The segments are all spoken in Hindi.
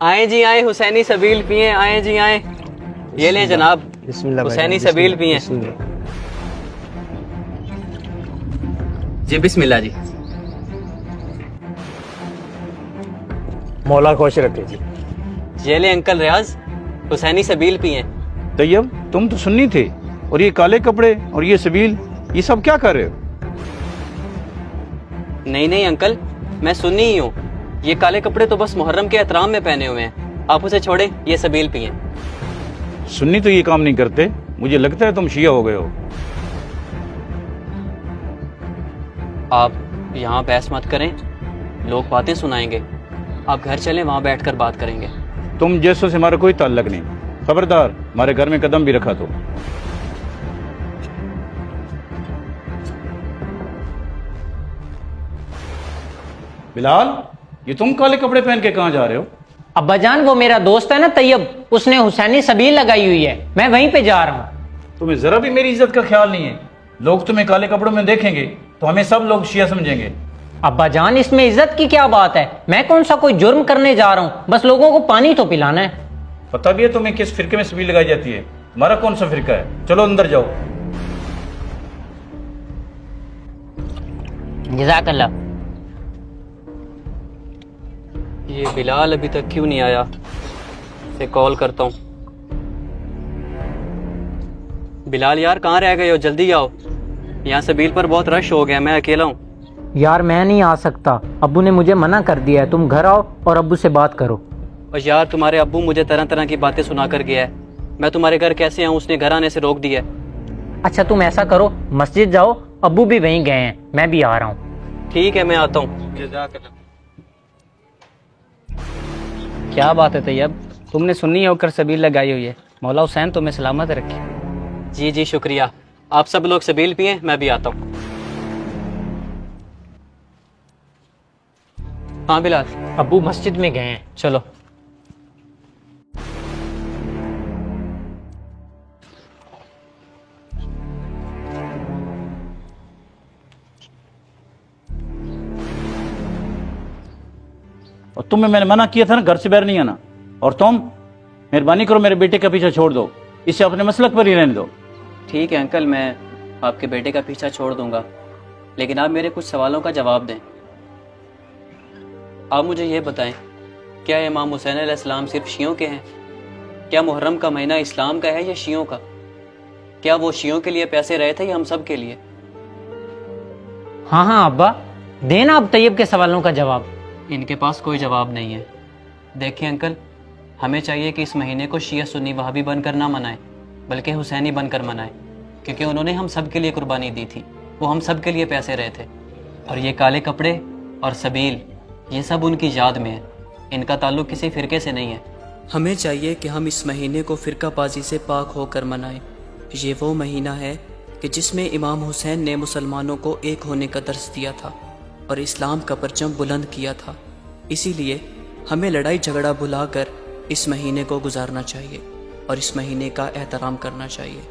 आए जी आए, हुसैनी सबील पिए, आए जी आए। ये लें जनाब, हुसैनी सबील पिए। जी बिस्मिल्लाह जी। मौला खुश रखे जी। ये लें अंकल रियाज, हुसैनी सबील पिए। तैयब, तुम तो सुन्नी थे और ये काले कपड़े और ये सबील, ये सब क्या कर रहे हो? नहीं नहीं अंकल, मैं सुन्नी ही हूँ। ये काले कपड़े तो बस मुहर्रम के एहतराम में पहने हुए हैं। आप उसे छोड़ें, ये सबील पिए। सुन्नी तो ये काम नहीं करते, मुझे लगता है तुम शिया हो गए हो। आप यहाँ बहस मत करें, लोग बातें सुनाएंगे। आप घर चलें, वहाँ बैठकर बात करेंगे। तुम जैसों से हमारा कोई ताल्लुक नहीं। खबरदार, हमारे घर में कदम भी रखा तो। बिलाल, ये तुम काले कपड़े पहन के कहाँ जा रहे हो? अब्बा जान, वो मेरा दोस्त है ना तैयब, उसने हुसैनी सबील लगाई हुई है, मैं वहीं पे जा रहा हूँ। तुम्हें जरा भी मेरी इज्जत का ख्याल नहीं है। लोग तुम्हें काले कपड़ों में देखेंगे तो हमें सब लोग शिया समझेंगे। अब्बा जान, इसमें इज्जत की क्या बात है? मैं कौन सा कोई जुर्म करने जा रहा हूँ, बस लोगों को पानी तो पिलाना है। पता भी है तुम्हें किस फिरके में सबील लगाई जाती है? हमारा कौन सा फिरका है? चलो अंदर जाओ। जज़ाकल्लाह। ये बिलाल अभी तक क्यों नहीं आया? इसे कॉल करता हूँ। बिलाल यार, कहाँ रह गए हो? जल्दी आओ, यहाँ सबील पर बहुत रश हो गया, मैं अकेला हूँ। यार मैं नहीं आ सकता, अब्बू ने मुझे मना कर दिया है। तुम घर आओ और अब्बू से बात करो। और यार, तुम्हारे अब्बू मुझे तरह तरह की बातें सुना कर गया है। मैं तुम्हारे घर कैसे आऊँ? उसने घर आने से रोक दिया है। अच्छा तुम ऐसा करो, मस्जिद जाओ, अब्बू भी वहीं गए हैं, मैं भी आ रहा हूँ। ठीक है, मैं आता हूँ। क्या बात है तैयब, तुमने सुन्नी होकर सबील लगाई हुई है। मौला हुसैन तुम्हें सलामत रखे। जी जी शुक्रिया। आप सब लोग सबील पिए, मैं भी आता हूँ। हाँ बिलाल, अब्बू मस्जिद में गए हैं, चलो। और तुम्हें मैंने मना किया था ना घर से बाहर नहीं आना। और तुम मेहरबानी करो, मेरे बेटे का पीछा छोड़ दो, इसे अपने मसलक पर ही रहने दो। ठीक है अंकल, मैं आपके बेटे का पीछा छोड़ दूंगा, लेकिन आप मेरे कुछ सवालों का जवाब दें। आप मुझे ये बताएं, क्या इमाम हुसैन अलैहिस्सलाम सिर्फ शियों के हैं? क्या मुहर्रम का महीना इस्लाम का है या शियों का? क्या वो शियों के लिए पैसे रहे थे या हम सब के लिए? हाँ हाँ अब्बा, देना अब तैयब के सवालों का जवाब। इनके पास कोई जवाब नहीं है। देखिए अंकल, हमें चाहिए कि इस महीने को शिया सुन्नी वहाबी बनकर ना मनाएं, बल्कि हुसैनी बनकर मनाएं, क्योंकि उन्होंने हम सब के लिए कुर्बानी दी थी। वो हम सब के लिए पैसे रहे थे। और ये काले कपड़े और सबील, ये सब उनकी याद में है। इनका ताल्लुक किसी फ़िरके से नहीं है। हमें चाहिए कि हम इस महीने को फ़िरकाबाजी से पाक होकर मनाएं। ये वो महीना है कि जिसमें इमाम हुसैन ने मुसलमानों को एक होने का दर्स दिया था और इस्लाम का परचम बुलंद किया था। इसीलिए हमें लड़ाई झगड़ा भुलाकर इस महीने को गुजारना चाहिए और इस महीने का एहतराम करना चाहिए।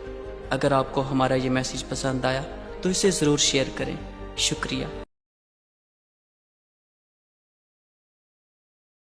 अगर आपको हमारा ये मैसेज पसंद आया तो इसे ज़रूर शेयर करें। शुक्रिया।